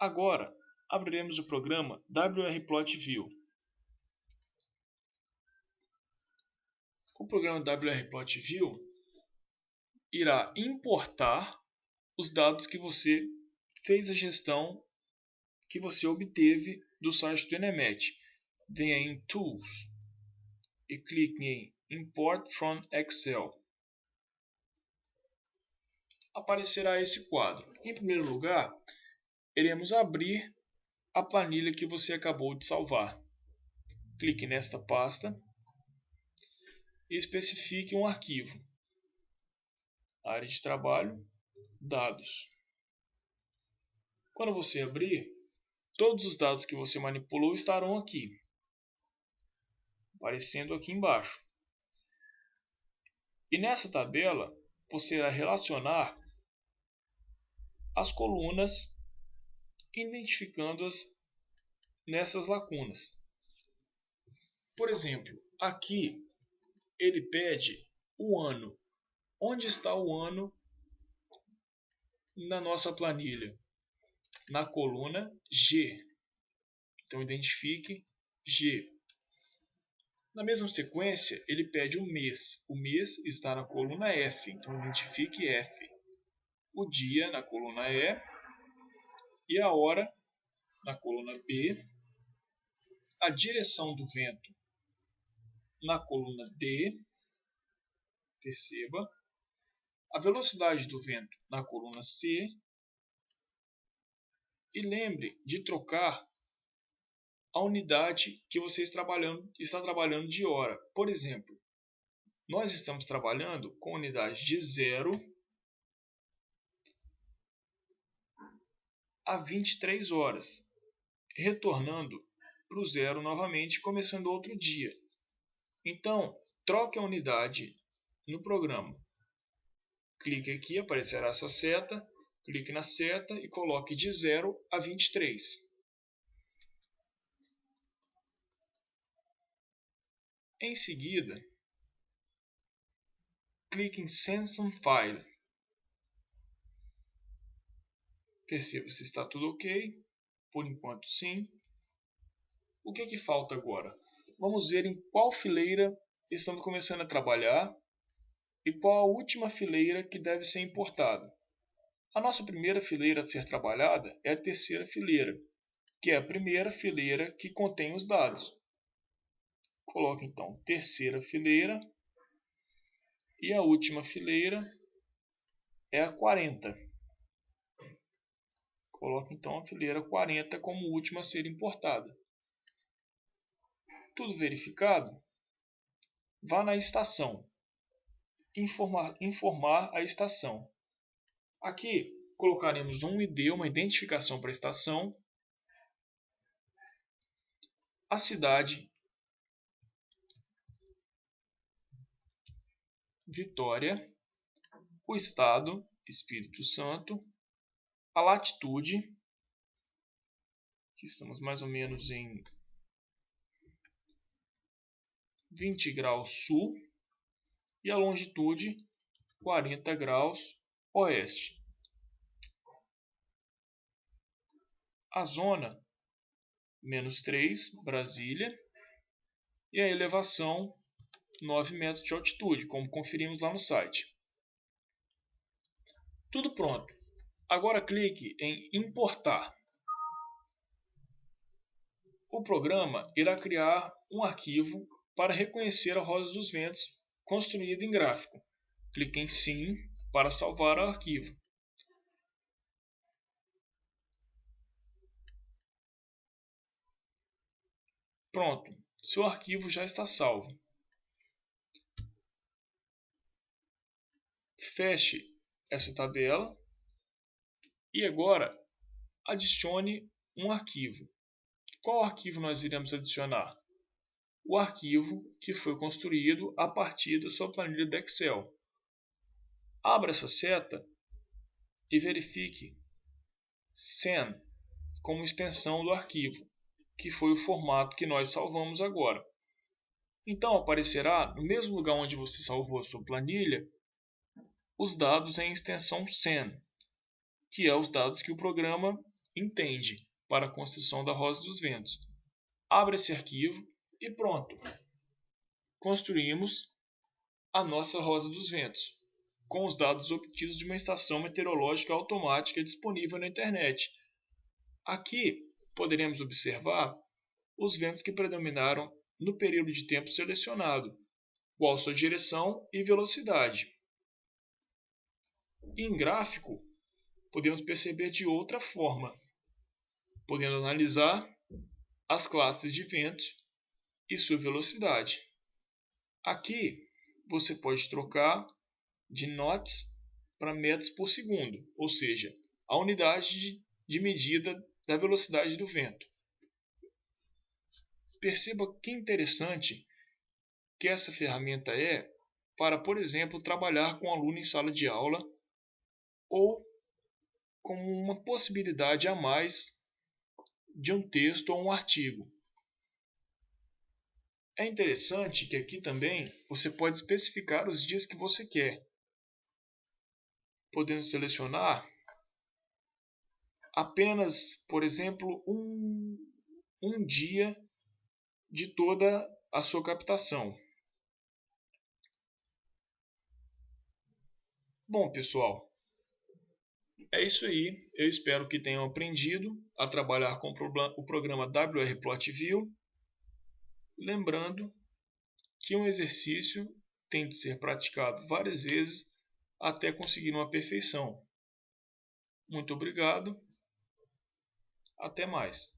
Agora, abriremos o programa WRPlotView. O programa WRPlotView irá importar os dados que você fez a gestão que você obteve do site do Enemet. Venha em Tools e clique em Import from Excel. Aparecerá esse quadro. Em primeiro lugar, iremos abrir a planilha que você acabou de salvar. Clique nesta pasta e especifique um arquivo. Área de trabalho, dados. Quando você abrir, todos os dados que você manipulou estarão aqui, aparecendo aqui embaixo. E nessa tabela, você irá relacionar as colunas, identificando-as nessas lacunas. Por exemplo, aqui ele pede o ano. Onde está o ano na nossa planilha? Na coluna G. Então identifique G. Na mesma sequência, ele pede o mês. O mês está na coluna F. Então identifique F. O dia na coluna E. E a hora na coluna B. A direção do vento na coluna D. Perceba. A velocidade do vento na coluna C. E lembre de trocar a unidade que você está trabalhando de hora. Por exemplo, nós estamos trabalhando com unidade de 0 a 23 horas, retornando para o 0 novamente, começando outro dia. Então, troque a unidade no programa. Clique aqui, aparecerá essa seta. Clique na seta e coloque de 0 a 23. Em seguida, clique em Send some File. Perceba se está tudo ok. Por enquanto, sim. O que falta agora? Vamos ver em qual fileira estamos começando a trabalhar e qual a última fileira que deve ser importada. A nossa primeira fileira a ser trabalhada é a terceira fileira, que é a primeira fileira que contém os dados. Coloque então terceira fileira e a última fileira é a 40. Coloque então a fileira 40 como última a ser importada. Tudo verificado? Vá na estação. Informar a estação. Aqui colocaremos um ID, uma identificação para a estação, a cidade, Vitória, o estado, Espírito Santo, a latitude, que estamos mais ou menos em 20 graus sul, e a longitude 40 graus oeste. A zona, -3, Brasília, e a elevação, 9 metros de altitude, como conferimos lá no site. Tudo pronto. Agora clique em importar. O programa irá criar um arquivo para reconhecer a Rosa dos Ventos construída em gráfico. Clique em Sim para salvar o arquivo. Pronto, seu arquivo já está salvo. Feche essa tabela e agora adicione um arquivo. Qual arquivo nós iremos adicionar? O arquivo que foi construído a partir da sua planilha do Excel. Abra essa seta e verifique Sen como extensão do arquivo, que foi o formato que nós salvamos agora. Então aparecerá no mesmo lugar onde você salvou a sua planilha os dados em extensão Sen, que é os dados que o programa entende para a construção da rosa dos ventos. Abre esse arquivo e pronto. Construímos a nossa rosa dos ventos, com os dados obtidos de uma estação meteorológica automática disponível na internet. Aqui poderemos observar os ventos que predominaram no período de tempo selecionado, qual sua direção e velocidade. Em gráfico, podemos perceber de outra forma, podendo analisar as classes de ventos e sua velocidade. Aqui você pode trocar de knots para metros por segundo, ou seja, a unidade de medida da velocidade do vento. Perceba que interessante que essa ferramenta é para, por exemplo, trabalhar com um aluno em sala de aula ou como uma possibilidade a mais de um texto ou um artigo. É interessante que aqui também você pode especificar os dias que você quer, podendo selecionar apenas, por exemplo, um dia de toda a sua captação. Bom, pessoal, é isso aí. Eu espero que tenham aprendido a trabalhar com o programa WRPlotView. Lembrando que um exercício tem de ser praticado várias vezes até conseguir uma perfeição. Muito obrigado. Até mais.